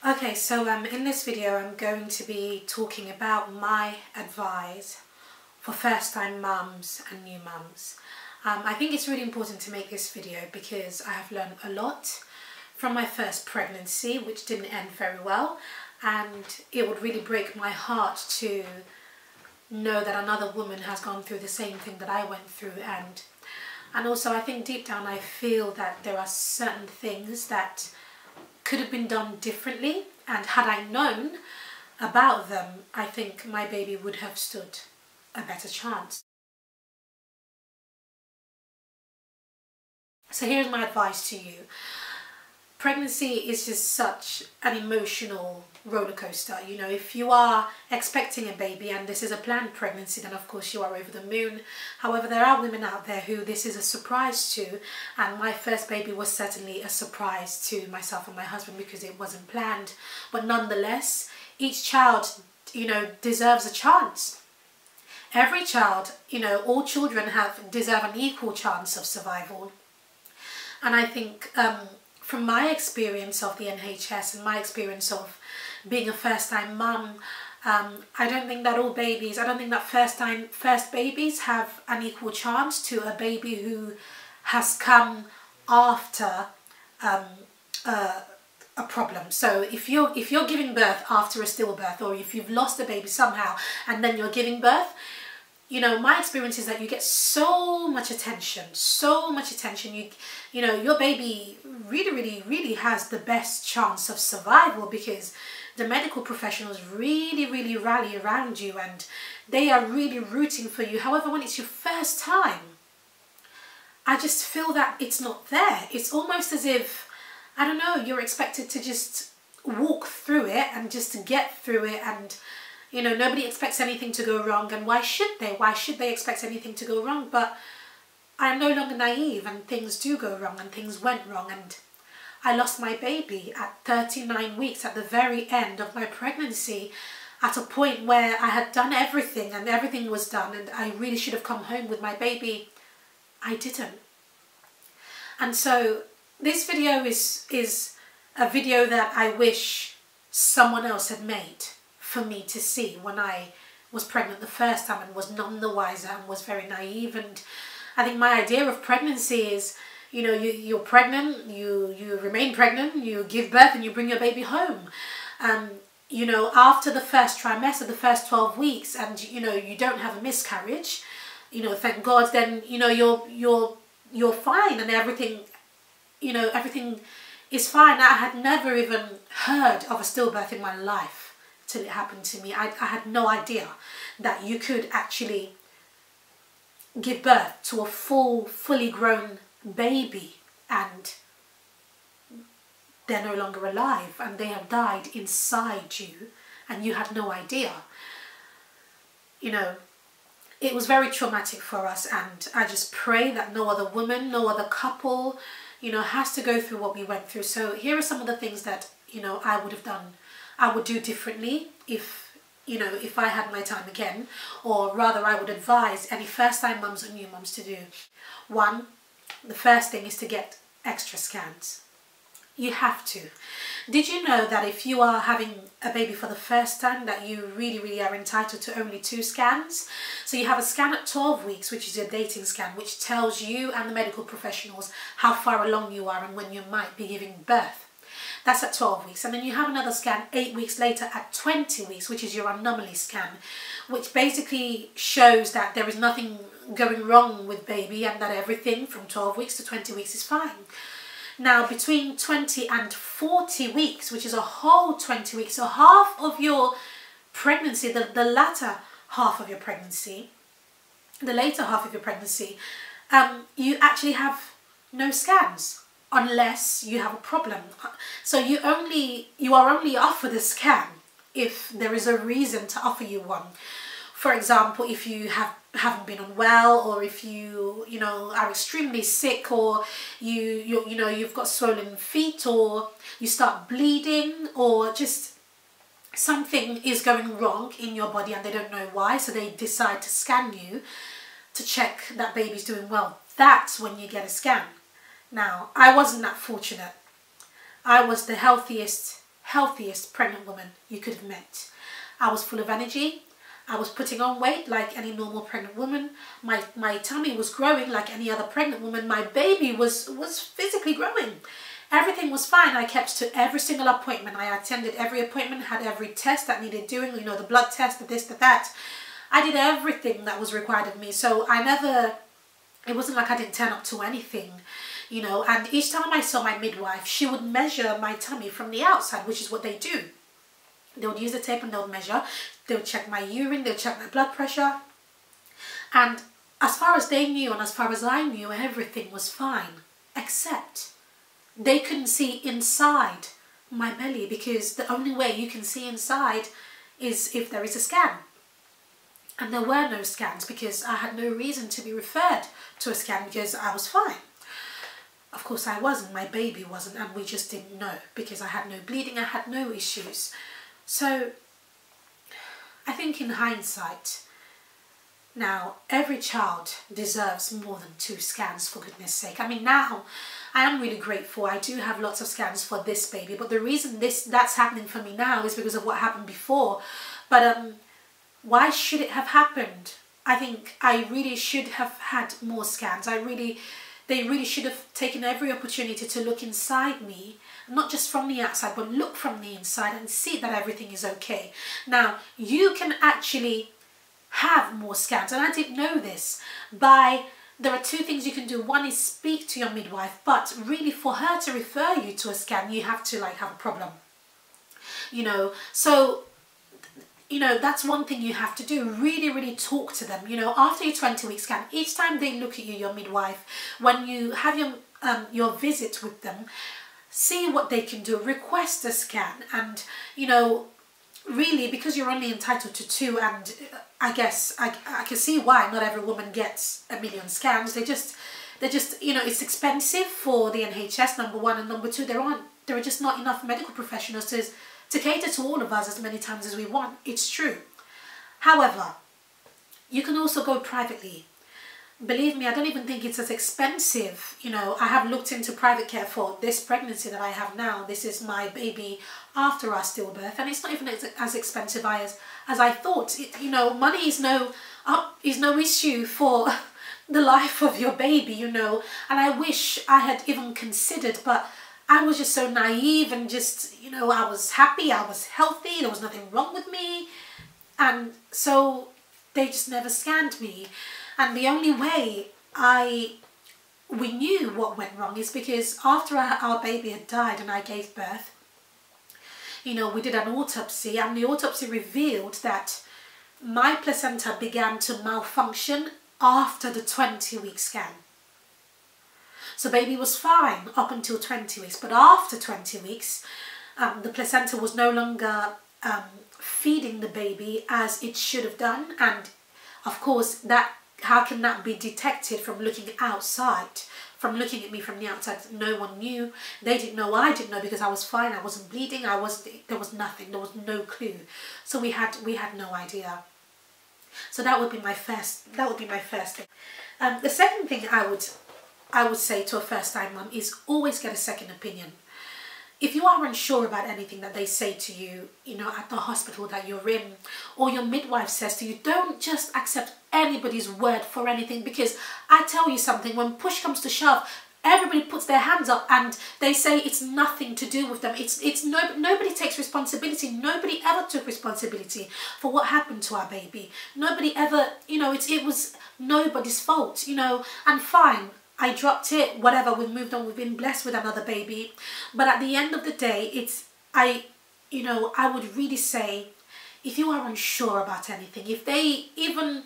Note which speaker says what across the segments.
Speaker 1: Okay, so in this video I'm going to be talking about my advice for first-time mums and new mums. I think it's really important to make this video because I have learned a lot from my first pregnancy, which didn't end very well, and it would really break my heart to know that another woman has gone through the same thing that I went through, and also I think deep down I feel that there are certain things that could have been done differently, and had I known about them, I think my baby would have stood a better chance. So here's my advice to you. Pregnancy is just such an emotional roller coaster. You know, if you are expecting a baby and this is a planned pregnancy, then of course you are over the moon. However, there are women out there who this is a surprise to, and my first baby was certainly a surprise to myself and my husband because it wasn't planned. But nonetheless, each child, you know, deserves a chance. Every child, you know, all children deserve an equal chance of survival. And I think from my experience of the NHS and my experience of being a first-time mum, I don't think that first babies have an equal chance to a baby who has come after a problem. So if you're giving birth after a stillbirth, or if you've lost a baby somehow and then you're giving birth, you know, my experience is that you get so much attention. You know, your baby really has the best chance of survival because the medical professionals really rally around you and they are really rooting for you. However, when it's your first time, I just feel that it's not there. It's almost as if, I don't know, you're expected to just walk through it and just get through it, and you know, nobody expects anything to go wrong, and why should they? Why should they expect anything to go wrong? But I'm no longer naive, and things do go wrong, and things went wrong, and I lost my baby at 39 weeks, at the very end of my pregnancy, at a point where I had done everything, and everything was done, and I really should have come home with my baby. I didn't. And so this video is a video that I wish someone else had made for me to see when I was pregnant the first time and was none the wiser and was very naive. And I think my idea of pregnancy is, you know, you're pregnant, you remain pregnant, you give birth and you bring your baby home. You know, after the first trimester, the first 12 weeks, and you know, you don't have a miscarriage, you know, thank God, then you know, you're fine and everything, you know, everything is fine. I had never even heard of a stillbirth in my life till it happened to me. I had no idea that you could actually give birth to a fully grown baby and they're no longer alive and they have died inside you and you had no idea. You know, it was very traumatic for us, and I just pray that no other woman, no other couple, you know, has to go through what we went through. So here are some of the things that, you know, I would have done. I would do differently if, you know, if I had my time again, or rather I would advise any first-time mums or new mums to do. One, the first thing is to get extra scans. You have to. Did you know that if you are having a baby for the first time, that you really are entitled to only 2 scans? So you have a scan at 12 weeks, which is your dating scan, which tells you and the medical professionals how far along you are and when you might be giving birth. That's at 12 weeks. And then you have another scan 8 weeks later at 20 weeks, which is your anomaly scan, which basically shows that there is nothing going wrong with baby and that everything from 12 weeks to 20 weeks is fine. Now, between 20 and 40 weeks, which is a whole 20 weeks, so half of your pregnancy, the latter half of your pregnancy, the later half of your pregnancy, you actually have no scans, unless you have a problem. So you are only offered a scan if there is a reason to offer you one. For example, if you haven't been unwell, or if you know, are extremely sick, or you've got swollen feet, or you start bleeding, or just something is going wrong in your body and they don't know why, so they decide to scan you to check that baby's doing well. That's when you get a scan. Now, I wasn't that fortunate. I was the healthiest healthiest pregnant woman you could have met. I was full of energy. I was putting on weight like any normal pregnant woman. My tummy was growing like any other pregnant woman. My baby was physically growing. Everything was fine. I kept to every single appointment. I attended every appointment, had every test that needed doing, you know, the blood test, the this, the that. I did everything that was required of me. So it wasn't like I didn't turn up to anything, you know. And each time I saw my midwife, she would measure my tummy from the outside, which is what they do. They would use the tape and they would measure. They would check my urine, they would check my blood pressure. And as far as they knew and as far as I knew, everything was fine. Except they couldn't see inside my belly, because the only way you can see inside is if there is a scan. And there were no scans because I had no reason to be referred to a scan because I was fine. Of course I wasn't, my baby wasn't, and we just didn't know because I had no bleeding, I had no issues. So I think in hindsight, now every child deserves more than 2 scans, for goodness sake. I mean, now I am really grateful. I do have lots of scans for this baby, but the reason that's happening for me now is because of what happened before. But why should it have happened? I think I really should have had more scans. They really should have taken every opportunity to look inside me, not just from the outside, but look from the inside and see that everything is okay. Now, you can actually have more scans, and I didn't know this. There are 2 things you can do. One is speak to your midwife, but really for her to refer you to a scan, you have to like have a problem, you know. So, you know, that's one thing you have to do. Really talk to them. You know, after your 20-week scan, each time they look at you, your midwife, when you have your visit with them, see what they can do. Request a scan, and you know, really, because you're only entitled to 2, and I guess I can see why not every woman gets 1 million scans. They're just, you know, it's expensive for the NHS, number 1, and number 2, there are just not enough medical professionals to cater to all of us as many times as we want. It's true. However, you can also go privately. Believe me, I don't even think it's as expensive. You know, I have looked into private care for this pregnancy that I have now. This is my baby after our stillbirth, and it's not even as expensive as I thought. You know, money is no issue for the life of your baby, you know, and I wish I had even considered, but I was just so naive and just, you know, I was happy, I was healthy, there was nothing wrong with me. And so they just never scanned me. And the only way we knew what went wrong is because after our baby had died and I gave birth, you know, we did an autopsy, and the autopsy revealed that my placenta began to malfunction after the 20-week scan. So baby was fine up until 20 weeks, but after 20 weeks, the placenta was no longer feeding the baby as it should have done. And of course, how can that be detected from looking outside, from looking at me from the outside? No one knew. They didn't know. I didn't know because I was fine. I wasn't bleeding. There was nothing. There was no clue. So we had no idea. So that would be my first thing. The second thing I would say to a first-time mum is always get a second opinion. If you are unsure about anything that they say to you, you know, at the hospital that you're in, or your midwife says to you, don't just accept anybody's word for anything, because I tell you something, when push comes to shove, everybody puts their hands up and they say it's nothing to do with them. Nobody takes responsibility. Nobody ever took responsibility for what happened to our baby. Nobody ever, you know, it was nobody's fault, you know, and fine. I dropped it, whatever, we've moved on, we've been blessed with another baby. But at the end of the day, I would really say, if you are unsure about anything, if they even,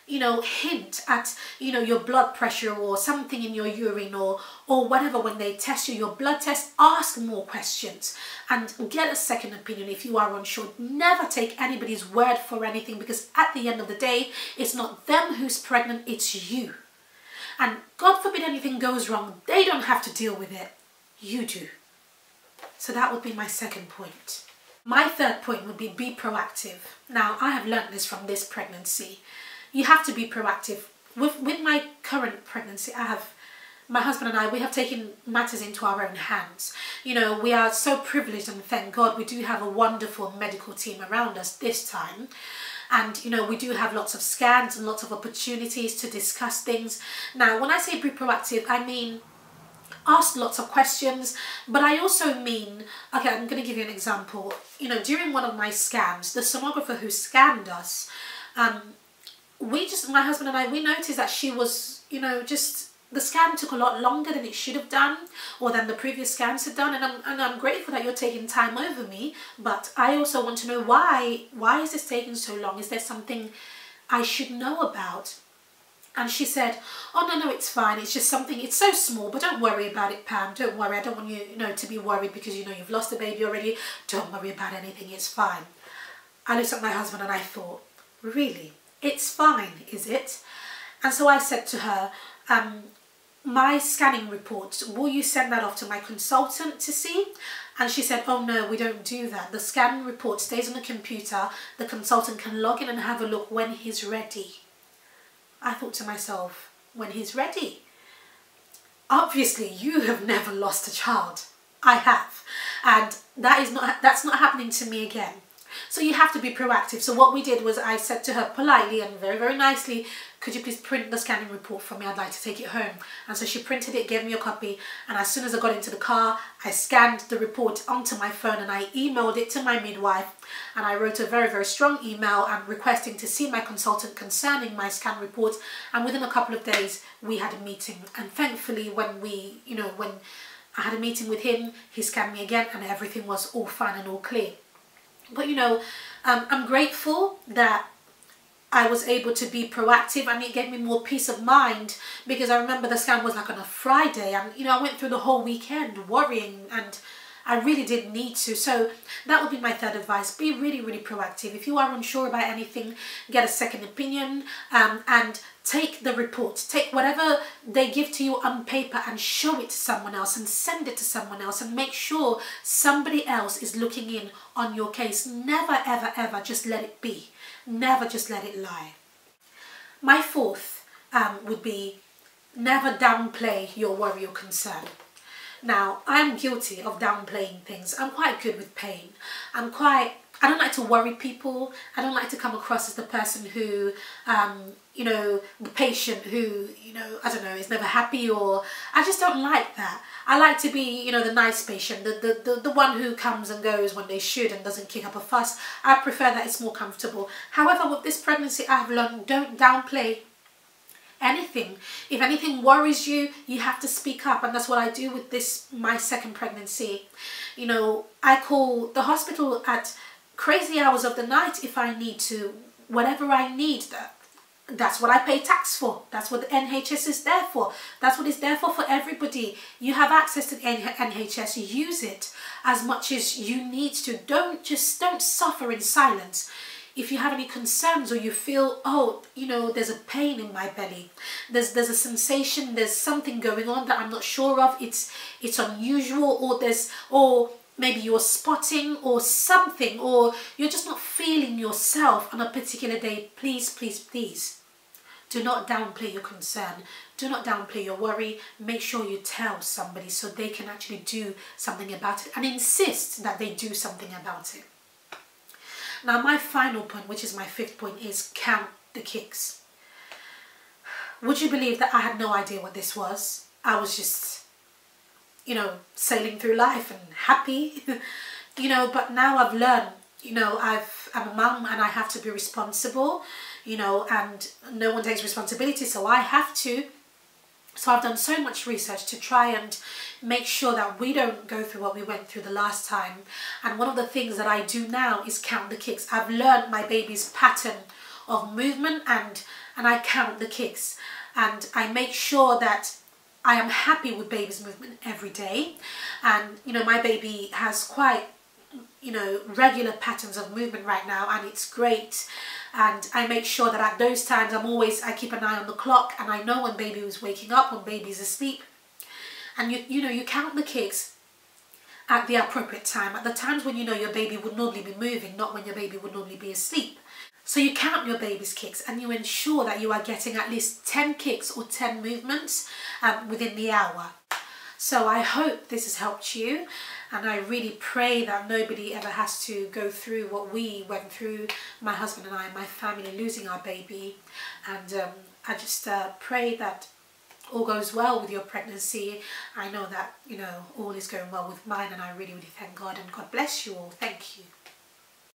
Speaker 1: you know, hint at, you know, your blood pressure or something in your urine or whatever, when they test you, your blood test, ask more questions and get a second opinion if you are unsure. Never take anybody's word for anything, because at the end of the day, it's not them who's pregnant, it's you. And God forbid anything goes wrong, they don't have to deal with it. You do. So that would be my second point. My third point would be proactive. Now, I have learned this from this pregnancy. You have to be proactive. With my current pregnancy, I have my husband and I, we have taken matters into our own hands. You know, we are so privileged, and thank God we do have a wonderful medical team around us this time. And, you know, we do have lots of scans and lots of opportunities to discuss things. Now, when I say be proactive, I mean ask lots of questions, but I also mean, okay, I'm going to give you an example. You know, during one of my scans, the sonographer who scanned us, my husband and I, we noticed that she was, you know, the scan took a lot longer than it should have done, or than the previous scans had done. And I'm grateful that you're taking time over me, but I also want to know why is this taking so long? Is there something I should know about? And she said, oh, no, it's fine. It's just something, it's so small, but don't worry about it, Pam. Don't worry. I don't want you, you know, to be worried because, you know, you've lost a baby already. Don't worry about anything. It's fine. I looked at my husband and I thought, really? It's fine, is it? And so I said to her, my scanning report, will you send that off to my consultant to see? And she said, oh no, we don't do that. The scanning report stays on the computer. The consultant can log in and have a look when he's ready. I thought to myself, when he's ready? Obviously, you have never lost a child. I have. And that's not happening to me again. So you have to be proactive. So what we did was I said to her politely and very, very nicely, could you please print the scanning report for me? I'd like to take it home. And so she printed it, gave me a copy. And as soon as I got into the car, I scanned the report onto my phone and I emailed it to my midwife. And I wrote a very, very strong email and requesting to see my consultant concerning my scan report. And within a couple of days, we had a meeting. And thankfully, when I had a meeting with him, he scanned me again and everything was all fine and all clear. But, you know, I'm grateful that I was able to be proactive, and it gave me more peace of mind, because I remember the scan was like on a Friday, and, you know, I went through the whole weekend worrying, and I really didn't need to. So that would be my third advice. Be really, really proactive. If you are unsure about anything, get a second opinion, and take the report. Take whatever they give to you on paper and show it to someone else and send it to someone else, and make sure somebody else is looking in on your case. Never, ever, ever just let it be. Never just let it lie. My fourth would be never downplay your worry or concern. Now, I am guilty of downplaying things. I'm quite good with pain. I don't like to worry people. I don't like to come across as the person who, you know, the patient who, you know, I don't know, is never happy, or I just don't like that. I like to be, you know, the nice patient, the one who comes and goes when they should and doesn't kick up a fuss. I prefer that. It's more comfortable. However, with this pregnancy, I have learned, don't downplay anything. If anything worries you, you have to speak up, and that's what I do with this, my second pregnancy. You know, I call the hospital at crazy hours of the night if I need to, whatever I need. That's what I pay tax for. That's what the NHS is there for. That's what it's there for everybody. You have access to the NHS. Use it as much as you need to. Don't suffer in silence. If you have any concerns, or you feel, oh, you know, there's a pain in my belly, there's a sensation, there's something going on that I'm not sure of, it's unusual, or maybe you're spotting or something, or you're just not feeling yourself on a particular day, please, please, please, do not downplay your concern. Do not downplay your worry. Make sure you tell somebody so they can actually do something about it, and insist that they do something about it. Now, my final point, which is my fifth point, is count the kicks. Would you believe that I had no idea what this was? I was just, you know, sailing through life and happy, you know, but now I've learned, you know, I'm a mum and I have to be responsible, you know, and no one takes responsibility, so I have to. So I've done so much research to try and make sure that we don't go through what we went through the last time. And one of the things that I do now is count the kicks. I've learned my baby's pattern of movement, and I count the kicks. And I make sure that I am happy with baby's movement every day. And, you know, my baby has quite, you know, regular patterns of movement right now, and it's great. And I make sure that at those times I keep an eye on the clock, and I know when baby is waking up, when baby's asleep. And you know, you count the kicks. at the appropriate time, at the times when you know your baby would normally be moving, not when your baby would normally be asleep. So you count your baby's kicks and you ensure that you are getting at least 10 kicks or 10 movements within the hour. So I hope this has helped you, and I really pray that nobody ever has to go through what we went through, my husband and I, my family, losing our baby. And I just pray that all goes well with your pregnancy. I know that, you know, all is going well with mine, and I really, really thank God, and God bless you all. Thank you.